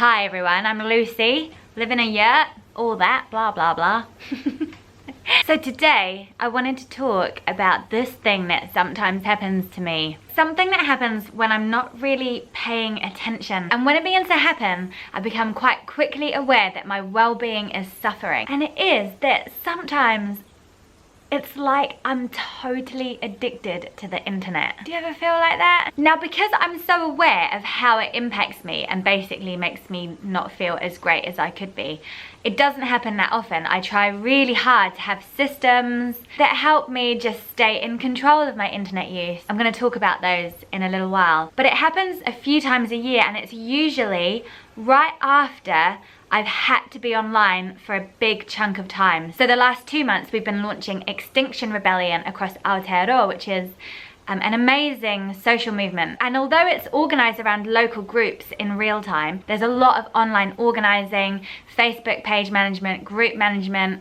Hi everyone, I'm Lucy, live in a yurt, all that, blah blah blah. So today I wanted to talk about this thing that sometimes happens to me. Something that happens when I'm not really paying attention. And when it begins to happen, I become quite quickly aware that my well-being is suffering. And it is that sometimes it's like I'm totally addicted to the internet. Do you ever feel like that? Now, because I'm so aware of how it impacts me and basically makes me not feel as great as I could be, it doesn't happen that often. I try really hard to have systems that help me just stay in control of my internet use. I'm gonna talk about those in a little while. But it happens a few times a year, and it's usually right after I've had to be online for a big chunk of time. So the last 2 months we've been launching Extinction Rebellion across Aotearoa, which is an amazing social movement. And although it's organized around local groups in real time, there's a lot of online organizing, Facebook page management, group management,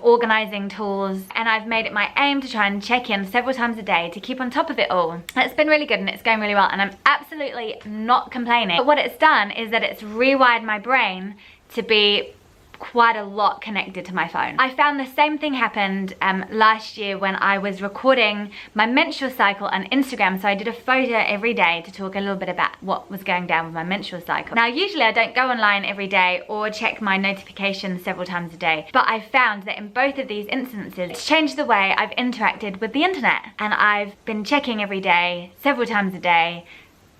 organizing tools. And I've made it my aim to try and check in several times a day to keep on top of it all. And it's been really good and it's going really well, and I'm absolutely not complaining. But what it's done is that it's rewired my brain to be quite a lot connected to my phone. I found the same thing happened last year when I was recording my menstrual cycle on Instagram. So I did a photo every day to talk a little bit about what was going down with my menstrual cycle. Now, usually I don't go online every day or check my notifications several times a day, but I found that in both of these instances, it's changed the way I've interacted with the internet. And I've been checking every day, several times a day,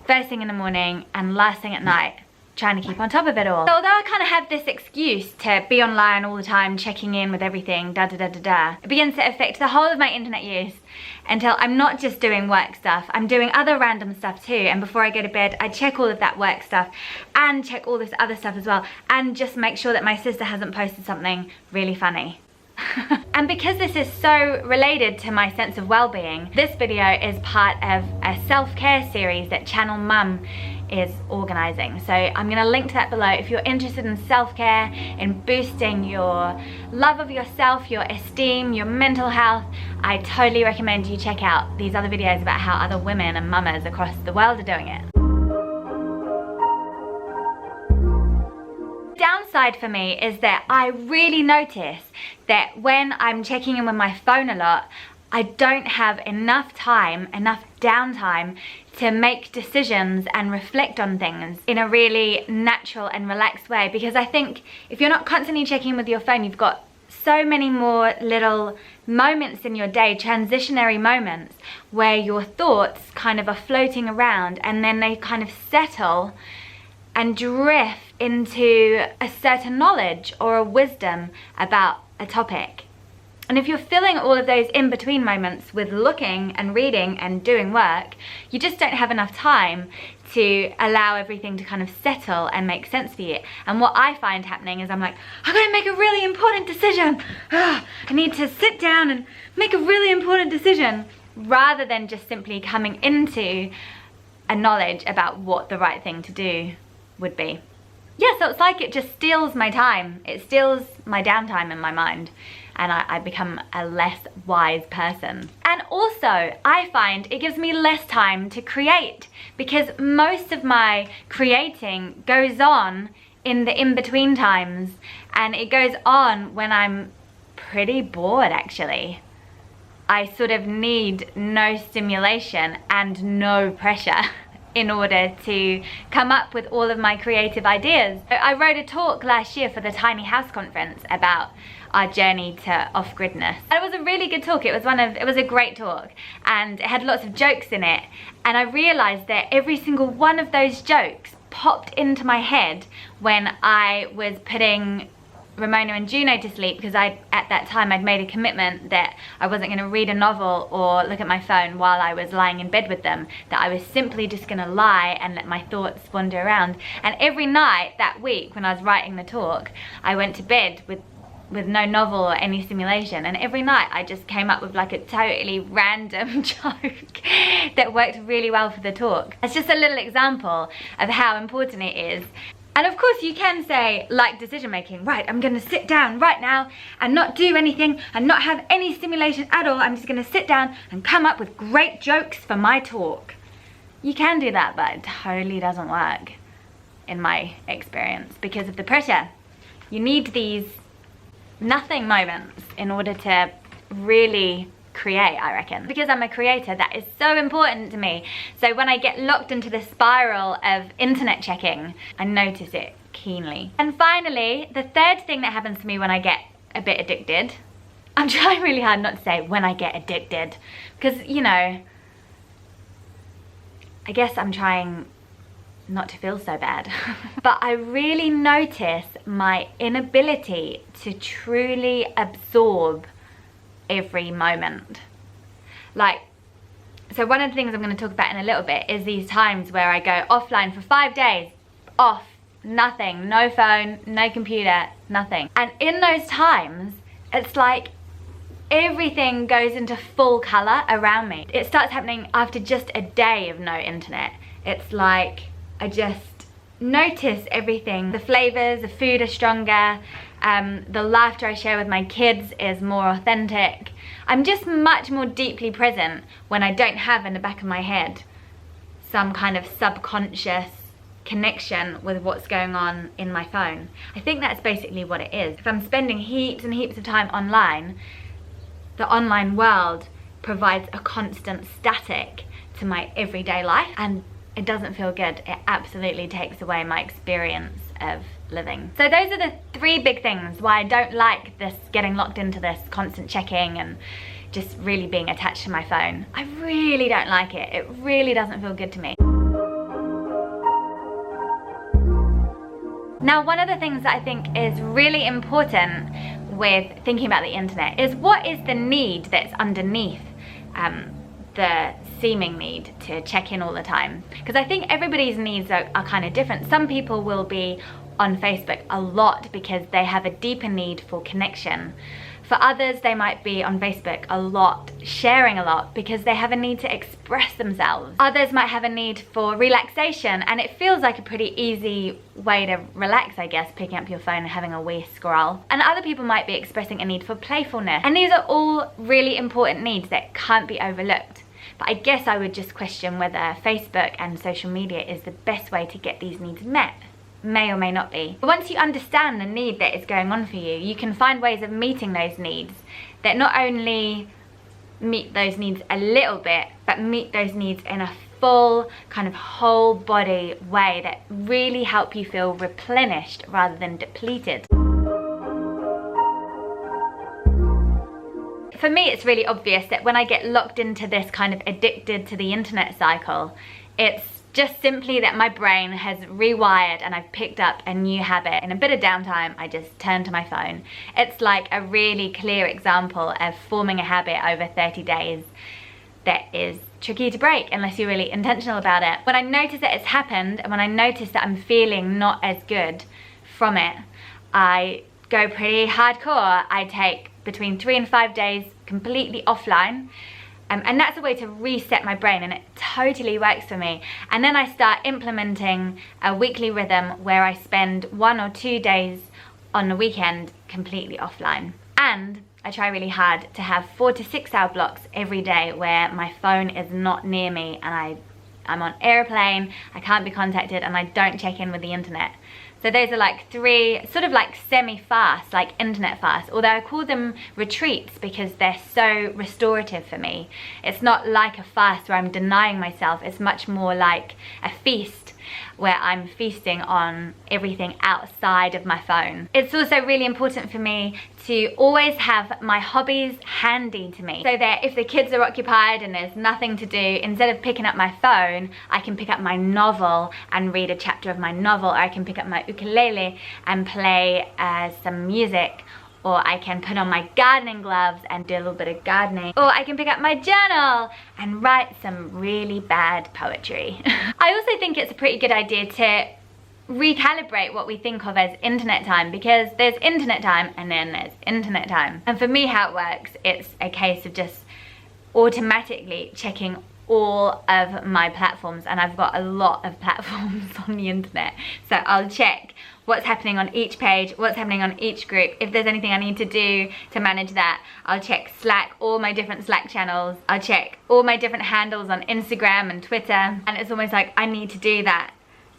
first thing in the morning and last thing at night, trying to keep on top of it all. So although I kind of have this excuse to be online all the time, checking in with everything, it begins to affect the whole of my internet use until I'm not just doing work stuff, I'm doing other random stuff too. And before I go to bed, I check all of that work stuff and check all this other stuff as well, and just make sure that my sister hasn't posted something really funny. And because this is so related to my sense of well-being, this video is part of a self-care series that Channel Mum is organizing. So I'm going to link to that below. If you're interested in self-care, in boosting your love of yourself, your esteem, your mental health, I totally recommend you check out these other videos about how other women and mamas across the world are doing it. Downside for me is that I really notice that when I'm checking in with my phone a lot, I don't have enough time, enough downtime to make decisions and reflect on things in a really natural and relaxed way. Because I think if you're not constantly checking in with your phone, you've got so many more little moments in your day, transitionary moments, where your thoughts kind of are floating around and then they kind of settle and drift into a certain knowledge or a wisdom about a topic. And if you're filling all of those in-between moments with looking and reading and doing work, you just don't have enough time to allow everything to kind of settle and make sense for you. And what I find happening is I'm like, I'm gonna make a really important decision. I need to sit down and make a really important decision, rather than just simply coming into a knowledge about what the right thing to do would be. Yeah, so it's like it just steals my time. It steals my downtime in my mind, and I become a less wise person. And also, I find it gives me less time to create, because most of my creating goes on in the in-between times, and it goes on when I'm pretty bored, actually. I sort of need no stimulation and no pressure in order to come up with all of my creative ideas. I wrote a talk last year for the Tiny House Conference about our journey to off-gridness. And it was a really good talk. It was a great talk, and it had lots of jokes in it. And I realized that every single one of those jokes popped into my head when I was putting Ramona and Juno to sleep, because at that time I'd made a commitment that I wasn't going to read a novel or look at my phone while I was lying in bed with them, that I was simply just going to lie and let my thoughts wander around. And every night that week when I was writing the talk, I went to bed with no novel or any stimulation, and every night I just came up with like a totally random joke that worked really well for the talk. It's just a little example of how important it is. And of course you can say, like decision making, right, I'm gonna sit down right now and not do anything and not have any stimulation at all. I'm just gonna sit down and come up with great jokes for my talk. You can do that, but it totally doesn't work. in my experience because of the pressure. You need these nothing moments in order to really create, I reckon. Because I'm a creator, that is so important to me. So when I get locked into the spiral of internet checking, I notice it keenly. And finally, the third thing that happens to me when I get a bit addicted, I'm trying really hard not to say when I get addicted, because, you know, I guess I'm trying not to feel so bad. But I really notice my inability to truly absorb every moment. Like, so one of the things I'm going to talk about in a little bit is these times where I go offline for 5 days, off, nothing, no phone, no computer, nothing. And in those times, it's like everything goes into full color around me. It starts happening after just a day of no internet. It's like I just notice everything. The flavors, the food are stronger. The laughter I share with my kids is more authentic. I'm just much more deeply present when I don't have in the back of my head some kind of subconscious connection with what's going on in my phone. I think that's basically what it is. If I'm spending heaps and heaps of time online, the online world provides a constant static to my everyday life, and it doesn't feel good. It absolutely takes away my experience of living. So those are the 3 big things why I don't like this, getting locked into this constant checking and just really being attached to my phone. I really don't like it. It really doesn't feel good to me. Now, one of the things that I think is really important with thinking about the internet is what is the need that's underneath the seeming need to check in all the time. Because I think everybody's needs are kind of different. Some people will be on Facebook a lot because they have a deeper need for connection. For others, they might be on Facebook a lot, sharing a lot, because they have a need to express themselves. Others might have a need for relaxation, and it feels like a pretty easy way to relax, I guess, picking up your phone and having a wee scroll. And other people might be expressing a need for playfulness. And these are all really important needs that can't be overlooked. But I guess I would just question whether Facebook and social media is the best way to get these needs met. May or may not be. But once you understand the need that is going on for you, you can find ways of meeting those needs that not only meet those needs a little bit, but meet those needs in a full kind of whole body way that really help you feel replenished rather than depleted. For me, it's really obvious that when I get locked into this kind of addicted to the internet cycle, it's just simply that my brain has rewired and I've picked up a new habit. In a bit of downtime, I just turn to my phone. It's like a really clear example of forming a habit over 30 days that is tricky to break unless you're really intentional about it. When I notice that it's happened and when I notice that I'm feeling not as good from it, I go pretty hardcore. I take between 3 and 5 days completely offline. And that's a way to reset my brain, and it totally works for me. And then I start implementing a weekly rhythm where I spend 1 or 2 days on the weekend completely offline. And I try really hard to have 4 to 6 hour blocks every day where my phone is not near me and I'm on airplane, I can't be contacted, and I don't check in with the internet. So those are like 3 sort of like semi-fast, like internet fast, although I call them retreats because they're so restorative for me. It's not like a fast where I'm denying myself, it's much more like a feast where I'm feasting on everything outside of my phone. It's also really important for me to always have my hobbies handy to me, so that if the kids are occupied and there's nothing to do, instead of picking up my phone, I can pick up my novel and read a chapter of my novel, or I can pick up my ukulele and play some music, or I can put on my gardening gloves and do a little bit of gardening, or I can pick up my journal and write some really bad poetry. I also think it's a pretty good idea to recalibrate what we think of as internet time, because there's internet time and then there's internet time. And for me, how it works, it's a case of just automatically checking all of my platforms, and I've got a lot of platforms on the internet, so I'll check what's happening on each page, what's happening on each group. If there's anything I need to do to manage that, I'll check Slack, all my different Slack channels. I'll check all my different handles on Instagram and Twitter, and it's almost like I need to do that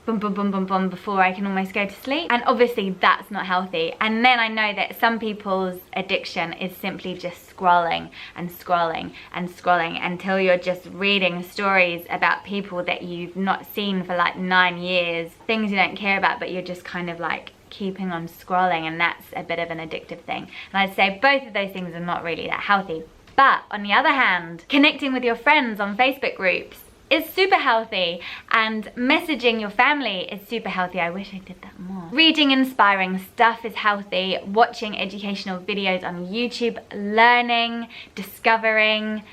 boom, boom, boom, boom, boom before I can almost go to sleep. And obviously that's not healthy. And then I know that some people's addiction is simply just scrolling and scrolling and scrolling until you're just reading stories about people that you've not seen for like 9 years, things you don't care about, but you're just kind of like keeping on scrolling, and that's a bit of an addictive thing. And I'd say both of those things are not really that healthy. But on the other hand, connecting with your friends on Facebook groups is super healthy, and messaging your family is super healthy. I wish I did that more. Reading inspiring stuff is healthy. Watching educational videos on YouTube, learning, discovering,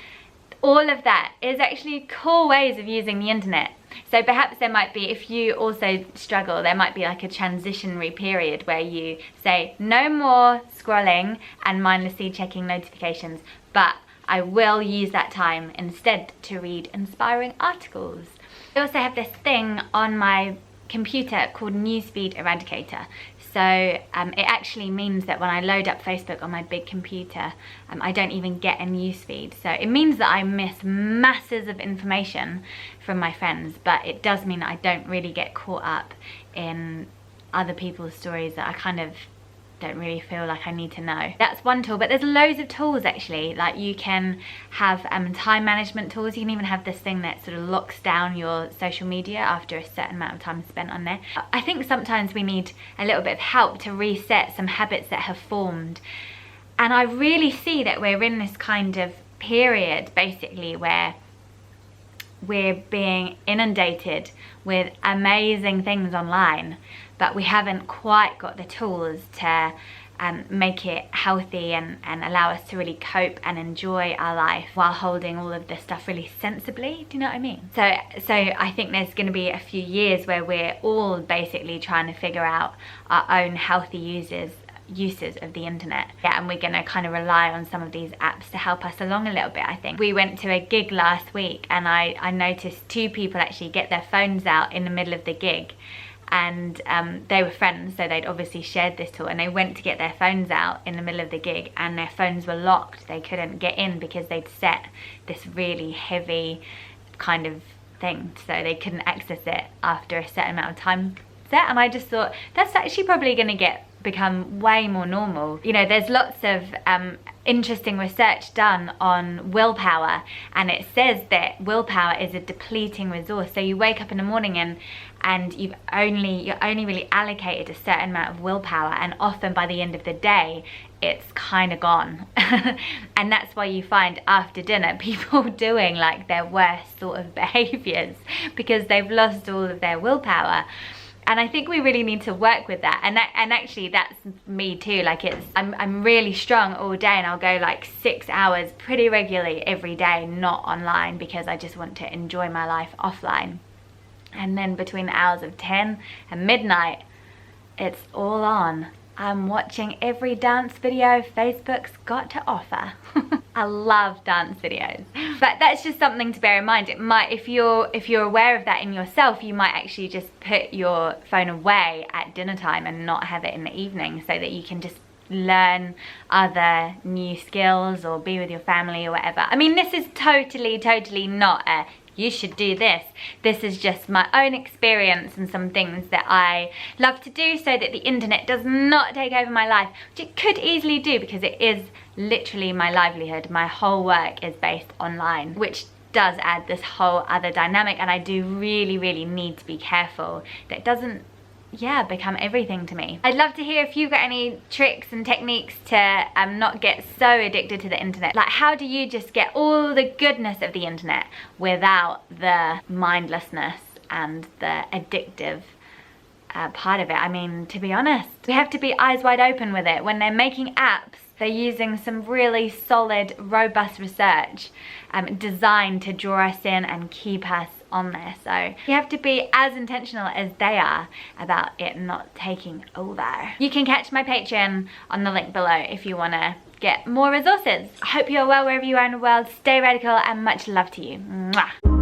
all of that is actually cool ways of using the internet. So perhaps there might be, if you also struggle, there might be like a transitionary period where you say no more scrolling and mindlessly checking notifications, but I will use that time instead to read inspiring articles. I also have this thing on my computer called Newsfeed Eradicator. So it actually means that when I load up Facebook on my big computer, I don't even get a newsfeed. So it means that I miss masses of information from my friends, but it does mean that I don't really get caught up in other people's stories that I kind of don't really feel like I need to know. That's one tool, but there's loads of tools actually. Like you can have time management tools. You can even have this thing that sort of locks down your social media after a certain amount of time spent on there. I think sometimes we need a little bit of help to reset some habits that have formed. And I really see that we're in this kind of period basically where we're being inundated with amazing things online, but we haven't quite got the tools to make it healthy and allow us to really cope and enjoy our life while holding all of this stuff really sensibly. Do you know what I mean? So I think there's going to be a few years where we're all basically trying to figure out our own healthy uses of the internet. Yeah, and we're gonna kind of rely on some of these apps to help us along a little bit, I think. We went to a gig last week and I noticed 2 people actually get their phones out in the middle of the gig, and they were friends, so they'd obviously shared this tool, and they went to get their phones out in the middle of the gig and their phones were locked. They couldn't get in because they'd set this really heavy kind of thing, so they couldn't access it after a certain amount of time set. And I just thought that's actually probably going to become way more normal. You know, there's lots of interesting research done on willpower, and it says that willpower is a depleting resource. So you wake up in the morning and you're only really allocated a certain amount of willpower, and often by the end of the day it's kind of gone. And that's why you find after dinner people doing like their worst sort of behaviors because they've lost all of their willpower. And I think we really need to work with that. And actually that's me too. Like I'm really strong all day, and I'll go like 6 hours pretty regularly every day, not online, because I just want to enjoy my life offline. And then between the hours of 10 and midnight, it's all on. I'm watching every dance video Facebook's got to offer. I love dance videos. But that's just something to bear in mind. It might, if you're aware of that in yourself, you might actually just put your phone away at dinner time and not have it in the evening, so that you can just learn other new skills or be with your family or whatever. I mean, this is totally not a you should do this. This is just my own experience and some things that I love to do so that the internet does not take over my life, which it could easily do because it is literally my livelihood. My whole work is based online, which does add this whole other dynamic, and I do really need to be careful that it doesn't become everything to me. I'd love to hear if you've got any tricks and techniques to not get so addicted to the internet. Like, how do you just get all the goodness of the internet without the mindlessness and the addictive part of it? I mean, to be honest, we have to be eyes wide open with it. When they're making apps, they're using some really solid, robust research designed to draw us in and keep us on there. So you have to be as intentional as they are about it not taking over. You can catch my Patreon on the link below if you want to get more resources. I hope you're well wherever you are in the world. Stay radical and much love to you. Mwah.